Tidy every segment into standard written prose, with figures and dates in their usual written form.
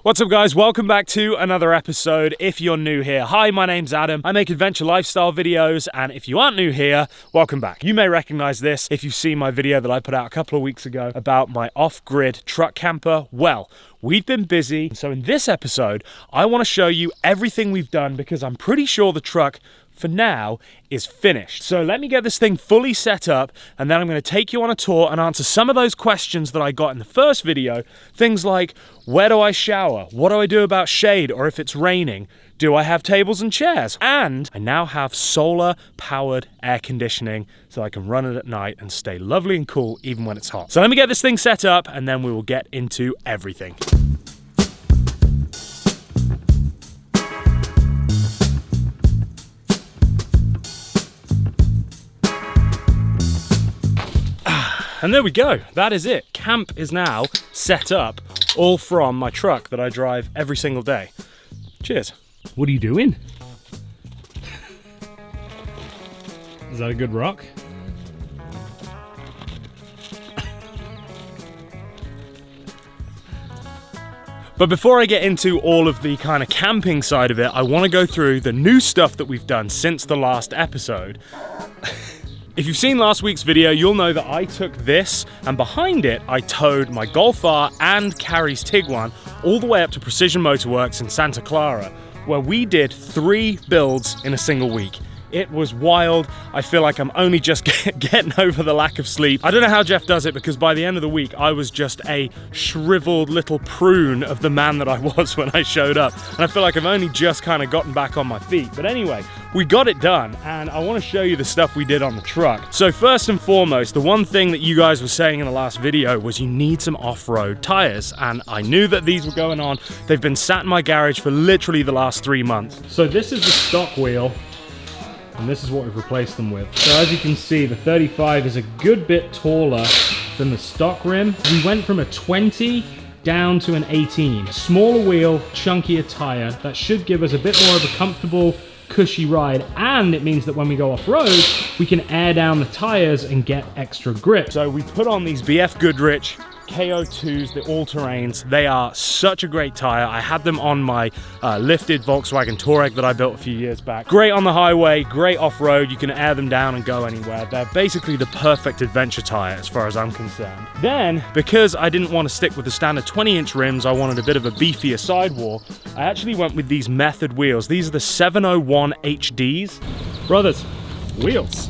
What's up guys, welcome back to another episode. If you're new here, hi, my name's Adam. I make adventure lifestyle videos, and if you aren't new here, welcome back. You may recognize this if you've seen my video that I put out a couple of weeks ago about my off-grid truck camper. Well, we've been busy, so in this episode, I want to show you everything we've done because I'm pretty sure the truck for now is finished. So let me get this thing fully set up, and then I'm going to take you on a tour and answer some of those questions that I got in the first video. Things like, where do I shower? What do I do about shade or if it's raining? Do I have tables and chairs? And I now have solar powered air conditioning so I can run it at night and stay lovely and cool even when it's hot. So let me get this thing set up and then we will get into everything. And there we go, that is it. Camp is now set up, all from my truck that I drive every single day. Cheers. What are you doing? Is that a good rock? But before I get into all of the kind of camping side of it, I want to go through the new stuff that we've done since the last episode. If you've seen last week's video, you'll know that I took this and behind it, I towed my Golf R and Carrie's Tiguan all the way up to Precision Motorworks in Santa Clara, where we did 3 builds in a single week. It was wild. I feel like I'm only just getting over the lack of sleep. I don't know how Jeff does it because by the end of the week, I was just a shriveled little prune of the man that I was when I showed up. And I feel like I've only just kind of gotten back on my feet. But anyway, we got it done and I want to show you the stuff we did on the truck. So first and foremost, the one thing that you guys were saying in the last video was you need some off-road tires. And I knew that these were going on. They've been sat in my garage for literally the last 3 months. So this is the stock wheel. And this is what we've replaced them with. So as you can see, the 35 is a good bit taller than the stock rim. We went from a 20 down to an 18. Smaller wheel, chunkier tire. That should give us a bit more of a comfortable, cushy ride. And it means that when we go off-road, we can air down the tires and get extra grip. So we put on these BF Goodrich KO2s, the all-terrains. They are such a great tire. I had them on my lifted Volkswagen Touareg that I built a few years back. Great on the highway, great off-road. You can air them down and go anywhere. They're basically the perfect adventure tire as far as I'm concerned. Then, because I didn't want to stick with the standard 20-inch rims, I wanted a bit of a beefier sidewall. I actually went with these Method wheels. These are the 701 HDs. Brothers, wheels.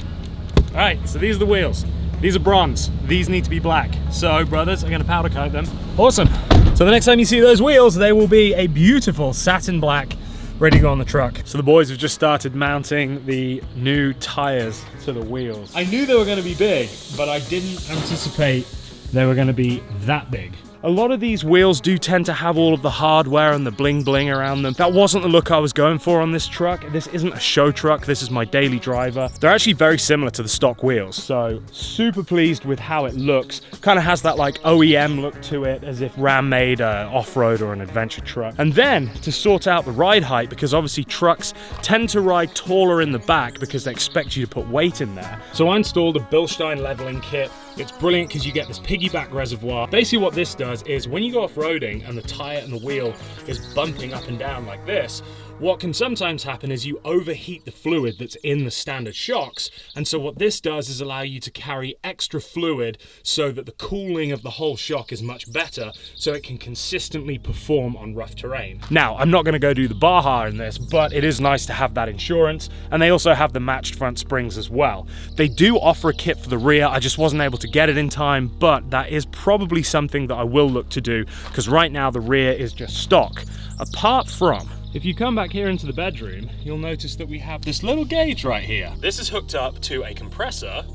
All right, so these are the wheels. These are bronze. These need to be black. So, brothers, I'm gonna powder coat them. Awesome. So the next time you see those wheels, they will be a beautiful satin black, ready to go on the truck. So the boys have just started mounting the new tires to the wheels. I knew they were gonna be big, but I didn't anticipate they were gonna be that big. A lot of these wheels do tend to have all of the hardware and the bling bling around them. That wasn't the look I was going for on this truck. This isn't a show truck, this is my daily driver. They're actually very similar to the stock wheels, so super pleased with how it looks. Kind of has that like OEM look to it, as if Ram made an off-road or an adventure truck. And then to sort out the ride height, because obviously trucks tend to ride taller in the back because they expect you to put weight in there. So I installed a Bilstein leveling kit. It's brilliant because you get this piggyback reservoir. Basically what this does is when you go off-roading and the tire and the wheel is bumping up and down like this, what can sometimes happen is you overheat the fluid that's in the standard shocks. And so what this does is allow you to carry extra fluid so that the cooling of the whole shock is much better, so it can consistently perform on rough terrain. Now, I'm not gonna go do the Baja in this, but it is nice to have that insurance. And they also have the matched front springs as well. They do offer a kit for the rear. I just wasn't able to get it in time, but that is probably something that I will look to do because right now the rear is just stock. Apart from, if you come back here into the bedroom, you'll notice that we have this little gauge right here. This is hooked up to a compressor.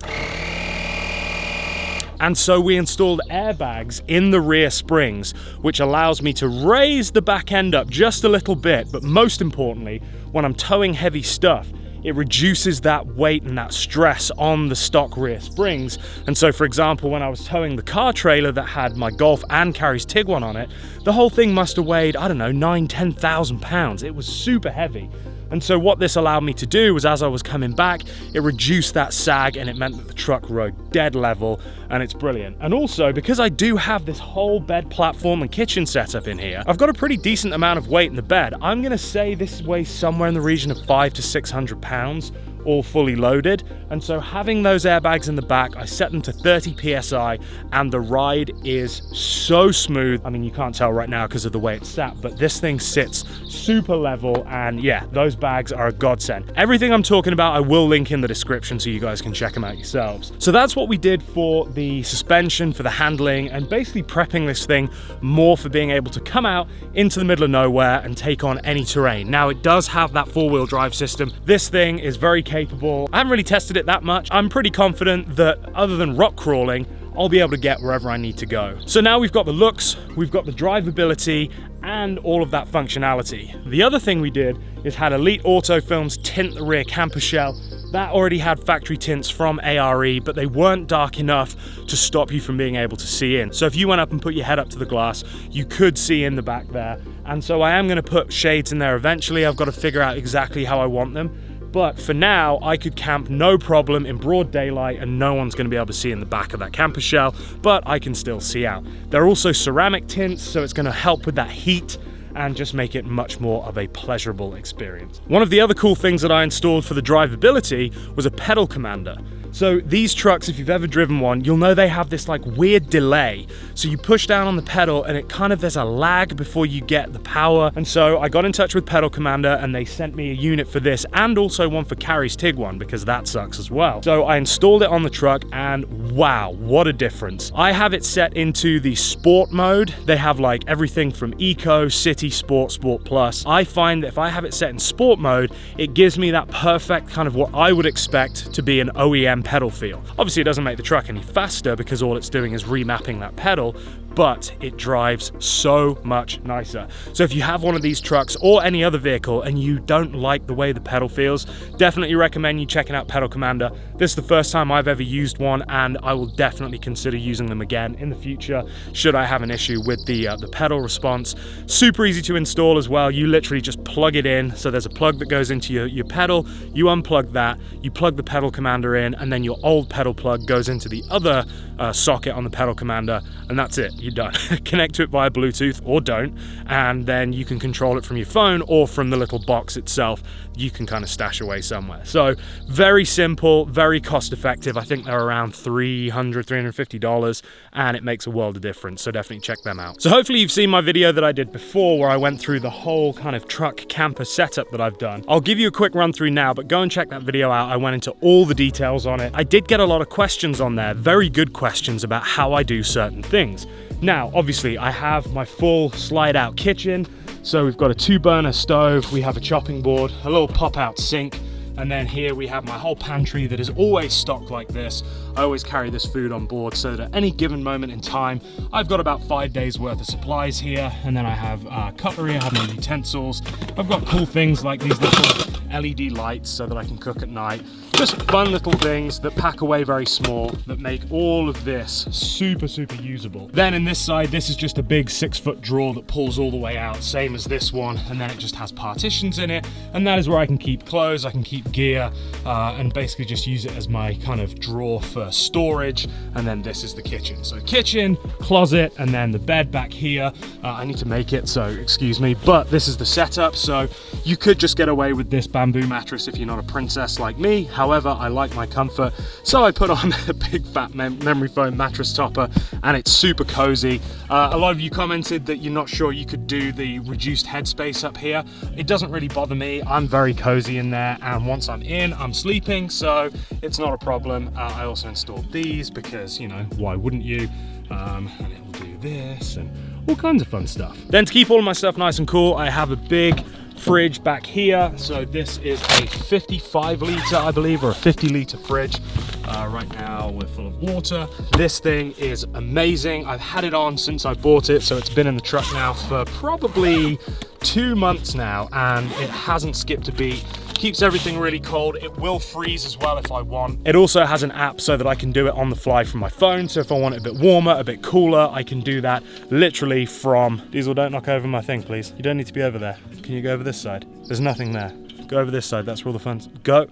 And so we installed airbags in the rear springs, which allows me to raise the back end up just a little bit, but most importantly, when I'm towing heavy stuff, it reduces that weight and that stress on the stock rear springs. And so, for example, when I was towing the car trailer that had my Golf and Carrie's Tiguan on it, the whole thing must have weighed, I don't know, 9,000 to 10,000 pounds. It was super heavy. And so what this allowed me to do was, as I was coming back, it reduced that sag and it meant that the truck rode dead level, and it's brilliant. And also, because I do have this whole bed platform and kitchen setup in here, I've got a pretty decent amount of weight in the bed. I'm gonna say this weighs somewhere in the region of 500 to 600 pounds, all fully loaded. And so having those airbags in the back, I set them to 30 PSI, and the ride is so smooth. I mean, you can't tell right now because of the way it's sat, but this thing sits super level, and yeah, those bags are a godsend. Everything I'm talking about, I will link in the description so you guys can check them out yourselves. So that's what we did for the suspension, for the handling, and basically prepping this thing more for being able to come out into the middle of nowhere and take on any terrain. Now, it does have that four-wheel drive system. This thing is very capable. I haven't really tested it that much. I'm pretty confident that other than rock crawling, I'll be able to get wherever I need to go. So now we've got the looks, we've got the drivability, and all of that functionality. The other thing we did is had Elite Auto Films tint the rear camper shell. That already had factory tints from ARE, but they weren't dark enough to stop you from being able to see in. So if you went up and put your head up to the glass, you could see in the back there. And so I am gonna put shades in there eventually. I've got to figure out exactly how I want them. But for now, I could camp no problem in broad daylight and no one's gonna be able to see in the back of that camper shell, but I can still see out. They're also ceramic tints, so it's gonna help with that heat and just make it much more of a pleasurable experience. One of the other cool things that I installed for the drivability was a pedal commander. So these trucks, if you've ever driven one, you'll know they have this like weird delay. So you push down on the pedal and it kind of, there's a lag before you get the power. And so I got in touch with Pedal Commander and they sent me a unit for this and also one for Carrie's Tiguan because that sucks as well. So I installed it on the truck and wow, what a difference. I have it set into the sport mode. They have like everything from eco, city, sport, sport plus. I find that if I have it set in sport mode, it gives me that perfect kind of what I would expect to be an OEM pedal feel. Obviously it doesn't make the truck any faster because all it's doing is remapping that pedal, but it drives so much nicer. So if you have one of these trucks or any other vehicle and you don't like the way the pedal feels, definitely recommend you checking out Pedal Commander. This is the first time I've ever used one and I will definitely consider using them again in the future should I have an issue with the pedal response. Super easy to install as well. You literally just plug it in. So there's a plug that goes into your pedal, you unplug that, you plug the Pedal Commander in, and then your old pedal plug goes into the other socket on the Pedal Commander, and that's it. You're done. Connect to it via Bluetooth or don't, and then you can control it from your phone or from the little box itself. You can kind of stash away somewhere. So very simple, very cost effective. I think they're around $300, $350, and it makes a world of difference. So definitely check them out. So hopefully you've seen my video that I did before where I went through the whole kind of truck camper setup that I've done. I'll give you a quick run through now, but go and check that video out. I went into all the details on it. I did get a lot of questions on there, very good questions about how I do certain things. Now, obviously, I have my full slide-out kitchen. So we've got a 2-burner stove, we have a chopping board, a little pop-out sink, and then here we have my whole pantry that is always stocked like this. I always carry this food on board so that at any given moment in time, I've got about 5 days worth of supplies here. And then I have cutlery, I have my utensils. I've got cool things like these little LED lights so that I can cook at night. Just fun little things that pack away very small that make all of this super, super usable. Then in this side, this is just a big 6-foot drawer that pulls all the way out, same as this one. And then it just has partitions in it. And that is where I can keep clothes, I can keep gear, and basically just use it as my kind of drawer for storage. And then this is the kitchen. So kitchen, closet, and then the bed back here. I need to make it, so excuse me, but this is the setup. So you could just get away with this bamboo mattress if you're not a princess like me. However, I like my comfort, so I put on a big fat memory foam mattress topper, and it's super cozy. A lot of you commented that you're not sure you could do the reduced headspace up here. It doesn't really bother me. I'm very cozy in there, and once I'm in, I'm sleeping, so it's not a problem. I also installed these because, you know, why wouldn't you? And it will do this and all kinds of fun stuff. Then to keep all of my stuff nice and cool, I have a big fridge back here. So this is a 55 litre, I believe, or a 50 litre fridge. Right now we're full of water. This thing is amazing. I've had it on since I bought it, so it's been in the truck now for probably 2 months now, and it hasn't skipped a beat. Keeps everything really cold. It will freeze as well if I want. It also has an app so that I can do it on the fly from my phone. So if I want it a bit warmer, a bit cooler, I can do that literally from... Diesel, don't knock over my thing, please. You don't need to be over there. Can you go over this side? There's nothing there. Go over this side, that's where all the fun's. Go.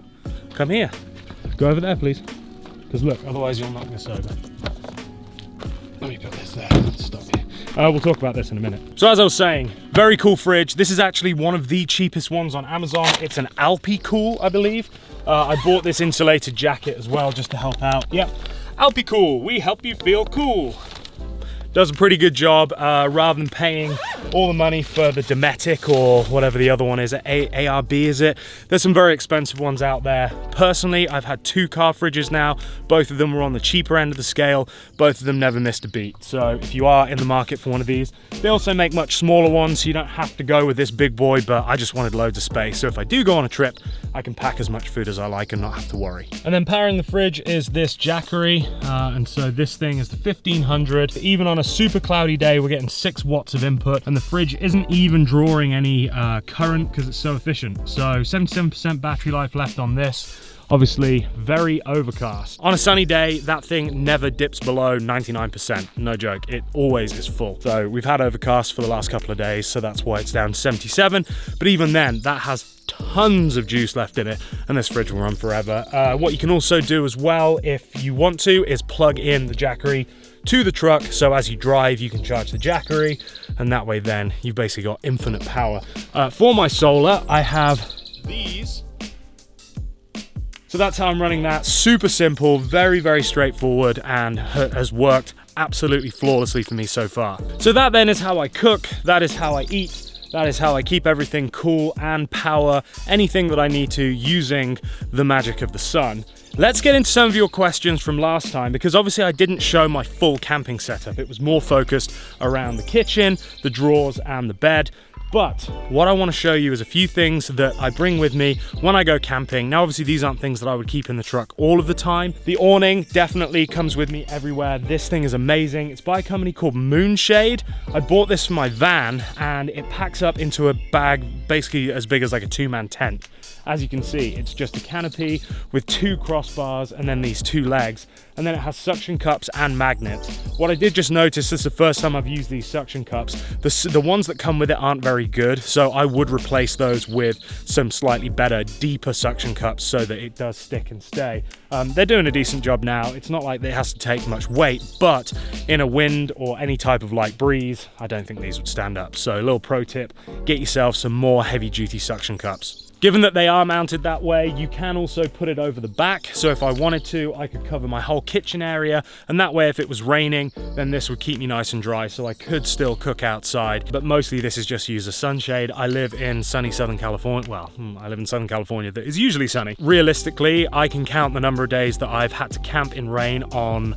Come here. Go over there, please. Because look, otherwise you'll knock this over. Let me put this there. Stop here. We'll talk about this in a minute. So as I was saying, very cool fridge. This is actually one of the cheapest ones on Amazon. It's an Alpicool, I believe. I bought this insulated jacket as well just to help out. Yep, Alpicool, we help you feel cool. Does a pretty good job rather than paying all the money for the Dometic or whatever the other one is. ARB is it? There's some very expensive ones out there. Personally, I've had 2 car fridges now. Both of them were on the cheaper end of the scale. Both of them never missed a beat. So if you are in the market for one of these, they also make much smaller ones, so you don't have to go with this big boy, but I just wanted loads of space. So if I do go on a trip, I can pack as much food as I like and not have to worry. And then powering the fridge is this Jackery. And so this thing is the 1500. Even on a super cloudy day, we're getting 6 watts of input, and the fridge isn't even drawing any current because it's so efficient. So 77% battery life left on this. Obviously very overcast. On a sunny day, that thing never dips below 99%. No joke, it always is full. So we've had overcast for the last couple of days, so that's why it's down to 77. But even then, that has tons of juice left in it, and this fridge will run forever. What you can also do as well, if you want to, is plug in the Jackery to the truck, so as you drive you can charge the Jackery, and that way then you've basically got infinite power. For my solar, I have these. So that's how I'm running that. Super simple, very, very straightforward, and has worked absolutely flawlessly for me so far. So that then is how I cook, that is how I eat, that is how I keep everything cool and power anything that I need to using the magic of the sun. Let's get into some of your questions from last time, because obviously I didn't show my full camping setup. It was more focused around the kitchen, the drawers, and the bed. But what I want to show you is a few things that I bring with me when I go camping. Now, obviously, these aren't things that I would keep in the truck all of the time. The awning definitely comes with me everywhere. This thing is amazing. It's by a company called Moonshade. I bought this for my van, and it packs up into a bag basically as big as like a 2-man tent. As you can see, it's just a canopy with 2 crossbars and then these 2 legs. And then it has suction cups and magnets. What I did just notice, this is the first time I've used these suction cups. The ones that come with it aren't very good, so I would replace those with some slightly better, deeper suction cups so that it does stick and stay. They're doing a decent job now. It's not like it has to take much weight, but in a wind or any type of light breeze, I don't think these would stand up. So a little pro tip, get yourself some more heavy-duty suction cups. Given that they are mounted that way, you can also put it over the back. So if I wanted to, I could cover my whole kitchen area, and that way if it was raining, then this would keep me nice and dry, so I could still cook outside. But mostly this is just used as sunshade. I live in sunny Southern California. Well, I live in Southern California that is usually sunny. Realistically, I can count the number of days that I've had to camp in rain on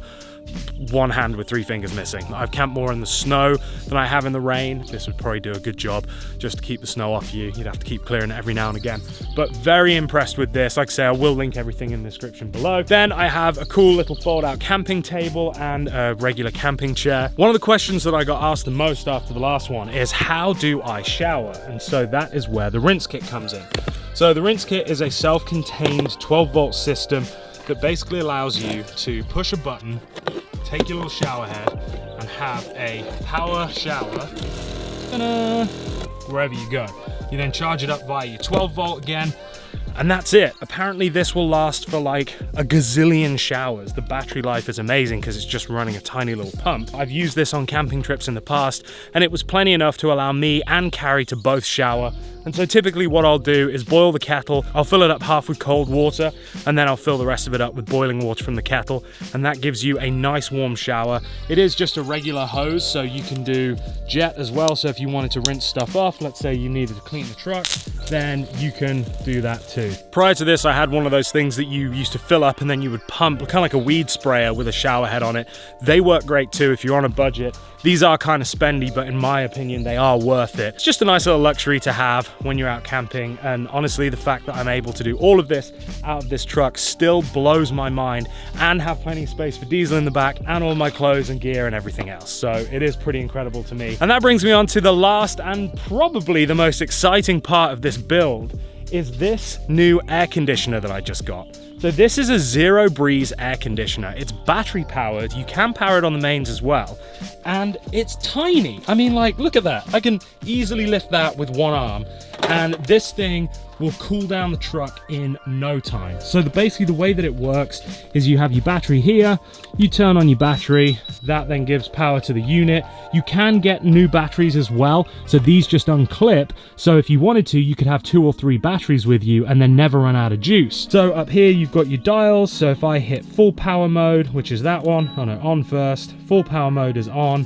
one hand with 3 fingers missing. I've camped more in the snow than I have in the rain. This would probably do a good job just to keep the snow off you. You'd have to keep clearing it every now and again. But very impressed with this. Like I say, I will link everything in the description below. Then I have a cool little fold-out camping table and a regular camping chair. One of the questions that I got asked the most after the last one is, how do I shower? And so that is where the rinse kit comes in. So the rinse kit is a self-contained 12-volt system that basically allows you to push a button, take your little shower head, and have a power shower wherever you go. You then charge it up via your 12-volt again, and that's it. Apparently this will last for like a gazillion showers. The battery life is amazing because it's just running a tiny little pump. I've used this on camping trips in the past, and it was plenty enough to allow me and Carrie to both shower. And so typically what I'll do is boil the kettle, I'll fill it up half with cold water, and then I'll fill the rest of it up with boiling water from the kettle, and that gives you a nice warm shower. It is just a regular hose, so you can do jet as well. So if you wanted to rinse stuff off, let's say you needed to clean the truck, then you can do that too. Prior to this, I had one of those things that you used to fill up and then you would pump, kind of like a weed sprayer with a shower head on it. They work great too if you're on a budget. These are kind of spendy, but in my opinion, they are worth it. It's just a nice little luxury to have when you're out camping. And honestly, the fact that I'm able to do all of this out of this truck still blows my mind, and have plenty of space for diesel in the back and all my clothes and gear and everything else. So it is pretty incredible to me. And that brings me on to the last and probably the most exciting part of this build, is this new air conditioner that I just got. So this is a zero breeze air conditioner. It's battery powered. You can power it on the mains as well. And it's tiny. I mean, like, look at that. I can easily lift that with one arm. And this thing will cool down the truck in no time. So basically the way that it works is you have your battery here, you turn on your battery, that then gives power to the unit. You can get new batteries as well, so these just unclip. So if you wanted to, you could have 2 or 3 batteries with you and then never run out of juice. So up here you've got your dials. So if I hit full power mode, which is that one, oh no, on first, full power mode is on,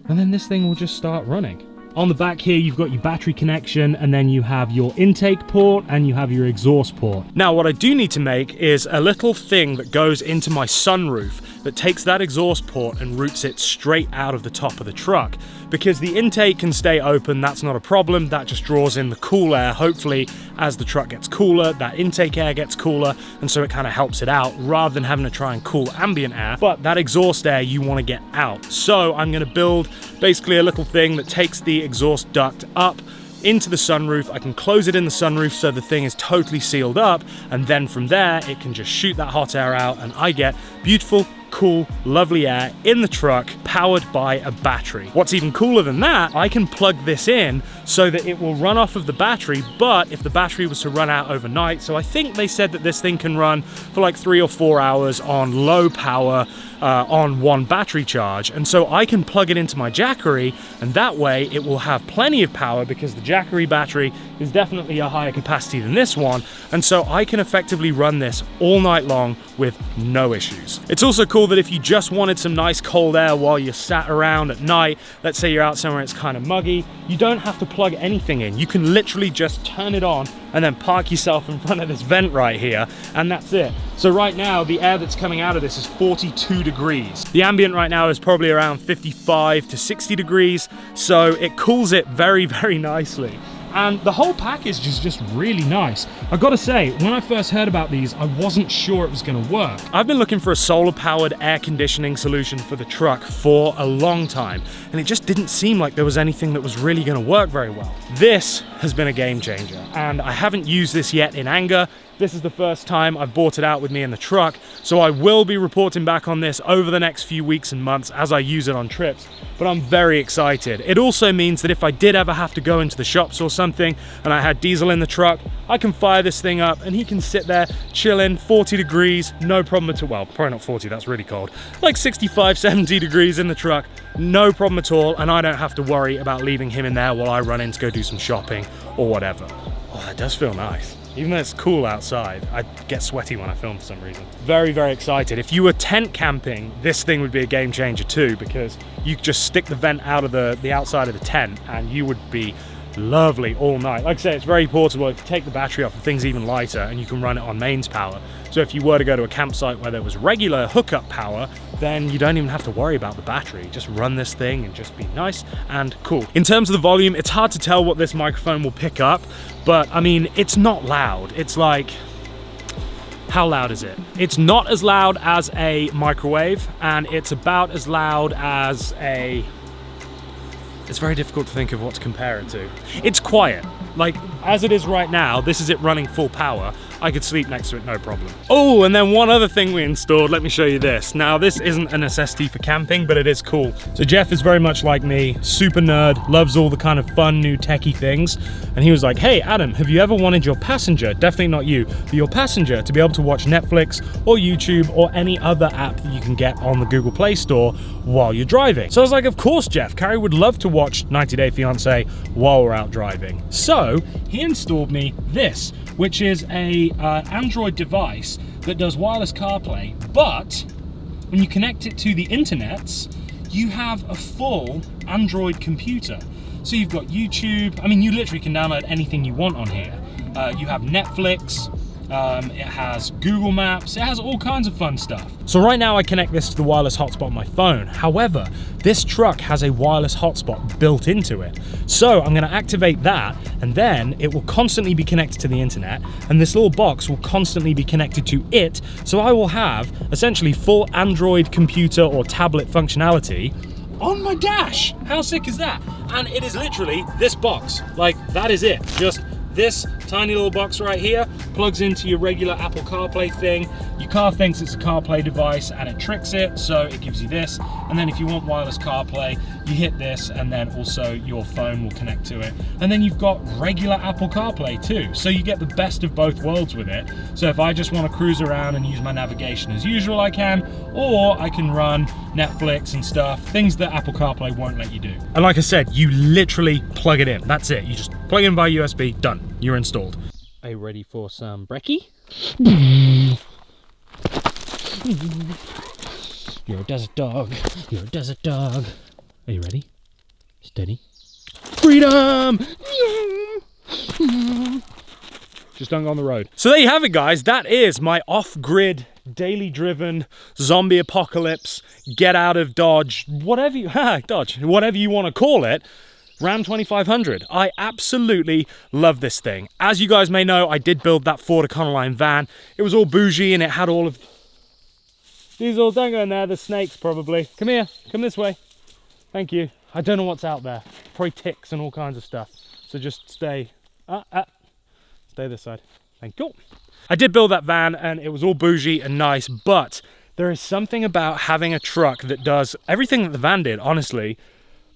and then this thing will just start running. On the back here, you've got your battery connection, and then you have your intake port and you have your exhaust port. Now, what I do need to make is a little thing that goes into my sunroof that takes that exhaust port and routes it straight out of the top of the truck. Because the intake can stay open, that's not a problem. That just draws in the cool air. Hopefully, as the truck gets cooler, that intake air gets cooler, and so it kind of helps it out rather than having to try and cool ambient air. But that exhaust air you want to get out. So I'm going to build basically a little thing that takes the exhaust duct up into the sunroof. I can close it in the sunroof so the thing is totally sealed up, and then from there it can just shoot that hot air out, and I get beautiful, cool, lovely air in the truck powered by a battery. What's even cooler than that, I can plug this in so that it will run off of the battery, but if the battery was to run out overnight, so I think they said that this thing can run for like 3 or 4 hours on low power on one battery charge, and so I can plug it into my Jackery, and that way it will have plenty of power because the Jackery battery is definitely a higher capacity than this one, and so I can effectively run this all night long with no issues. It's also cool that if you just wanted some nice cold air while you're sat around at night, let's say you're out somewhere it's kind of muggy, you don't have to plug anything in. You can literally just turn it on and then park yourself in front of this vent right here, and that's it. So right now, the air that's coming out of this is 42 degrees. The ambient right now is probably around 55 to 60 degrees, so it cools it very, very nicely. And the whole package is just really nice. I've got to say, when I first heard about these, I wasn't sure it was going to work. I've been looking for a solar-powered air conditioning solution for the truck for a long time, and it just didn't seem like there was anything that was really going to work very well. This has been a game changer, and I haven't used this yet in anger. This is the first time I've brought it out with me in the truck, so I will be reporting back on this over the next few weeks and months as I use it on trips, but I'm very excited. It also means that if I did ever have to go into the shops or something and I had Diesel in the truck, I can fire this thing up and he can sit there chilling, 40 degrees, no problem at all. Well, probably not 40, that's really cold. Like 65, 70 degrees in the truck, no problem at all, and I don't have to worry about leaving him in there while I run in to go do some shopping or whatever. Oh, that does feel nice. Even though it's cool outside, I get sweaty when I film for some reason. Very, very excited. If you were tent camping, this thing would be a game changer too, because you could just stick the vent out of the outside of the tent and you would be lovely all night. Like I say, it's very portable. If you take the battery off, the thing's even lighter and you can run it on mains power. So if you were to go to a campsite where there was regular hookup power, then you don't even have to worry about the battery. Just run this thing and just be nice and cool. In terms of the volume, it's hard to tell what this microphone will pick up, but I mean, it's not loud. It's like, how loud is it? It's not as loud as a microwave, and it's about as loud as a... It's very difficult to think of what to compare it to. It's quiet. Like, as it is right now, this is it running full power. I could sleep next to it, no problem. Oh, and then one other thing we installed, let me show you this. Now, this isn't a necessity for camping, but it is cool. So Jeff is very much like me, super nerd, loves all the kind of fun, new techie things. And he was like, hey, Adam, have you ever wanted your passenger, definitely not you, but your passenger to be able to watch Netflix or YouTube or any other app that you can get on the Google Play Store while you're driving? So I was like, of course, Jeff, Carrie would love to watch 90 Day Fiancé while we're out driving. So he installed me this, which is a Android device that does wireless CarPlay, but when you connect it to the internet, you have a full Android computer. So you've got YouTube, I mean, you literally can download anything you want on here. You have Netflix, it has Google Maps, it has all kinds of fun stuff. So right now I connect this to the wireless hotspot on my phone. However, this truck has a wireless hotspot built into it. So I'm gonna activate that, and then it will constantly be connected to the internet, and this little box will constantly be connected to it. So I will have essentially full Android computer or tablet functionality on my dash. How sick is that? And it is literally this box. Like, that is it. Just This tiny little box right here plugs into your regular Apple CarPlay thing. Your car thinks it's a CarPlay device and it tricks it, so it gives you this. And then if you want wireless CarPlay, you hit this and then also your phone will connect to it. And then you've got regular Apple CarPlay too. So you get the best of both worlds with it. So if I just want to cruise around and use my navigation as usual, I can, or I can run Netflix and stuff, things that Apple CarPlay won't let you do. And like I said, you literally plug it in. That's it. You just plug it in via USB, done. You're installed. Are you ready for some brekkie? You're a desert dog. You're a desert dog. Are you ready? Steady. Freedom! Just don't go on the road. So there you have it, guys. That is my off-grid, daily driven zombie apocalypse, get out of Dodge, whatever you want to call it, Ram 2500. I absolutely love this thing. As you guys may know, I did build that Ford Econoline van. It was all bougie and it had all of these all, don't go in there, there's snakes probably. Come here, come this way. Thank you. I don't know what's out there. Probably ticks and all kinds of stuff. So just stay this side. Thank you. I did build that van and it was all bougie and nice, but there is something about having a truck that does everything that the van did, honestly,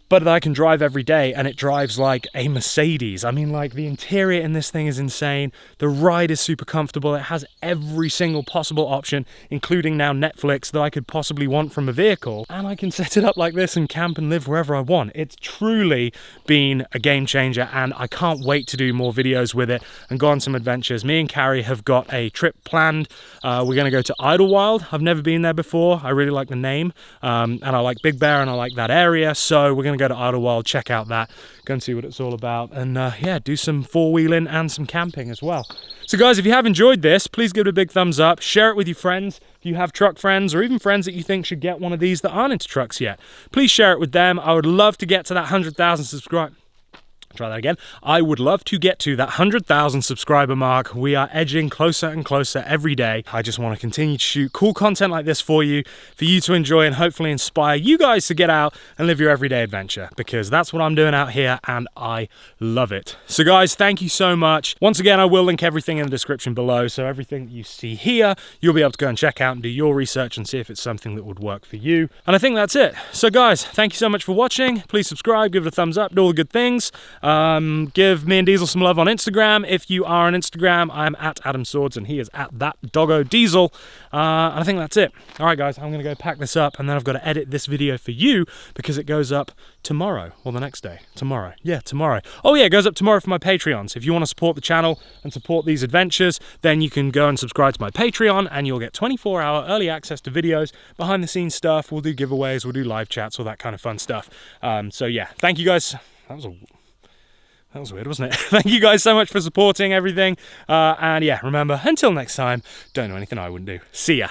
but that I can drive every day, and it drives like a Mercedes. I mean, like, the interior in this thing is insane. The ride is super comfortable. It has every single possible option, including now Netflix, that I could possibly want from a vehicle. And I can set it up like this and camp and live wherever I want. It's truly been a game changer, and I can't wait to do more videos with it and go on some adventures. Me and Carrie have got a trip planned. We're going to go to Idlewild. I've never been there before. I really like the name, and I like Big Bear and I like that area. So we're going to go to Idlewild, check out that, go and see what it's all about, and yeah, do some four-wheeling and some camping as well. So guys, if you have enjoyed this, please give it a big thumbs up, share it with your friends. If you have truck friends or even friends that you think should get one of these that aren't into trucks yet, please share it with them. I would love to get to that 100,000 subscribers. Try that again. I would love to get to that 100,000 subscriber mark. We are edging closer and closer every day. I just want to continue to shoot cool content like this for you to enjoy and hopefully inspire you guys to get out and live your everyday adventure, because that's what I'm doing out here and I love it. So guys, thank you so much. Once again, I will link everything in the description below, so everything that you see here, you'll be able to go and check out and do your research and see if it's something that would work for you. And I think that's it. So guys, thank you so much for watching. Please subscribe, give it a thumbs up, do all the good things. Give me and Diesel some love on Instagram. If you are on Instagram, I'm at Adam Swords and he is at that doggo Diesel. And I think that's it. All right, guys, I'm going to go pack this up and then I've got to edit this video for you because it goes up tomorrow or the next day. Tomorrow. Yeah, tomorrow. Oh yeah, it goes up tomorrow for my Patreons. If you want to support the channel and support these adventures, then you can go and subscribe to my Patreon and you'll get 24-hour early access to videos, behind the scenes stuff. We'll do giveaways, we'll do live chats, all that kind of fun stuff. So yeah, thank you guys. That was weird, wasn't it? Thank you guys so much for supporting everything. And yeah, remember, until next time, don't do anything I wouldn't do. See ya.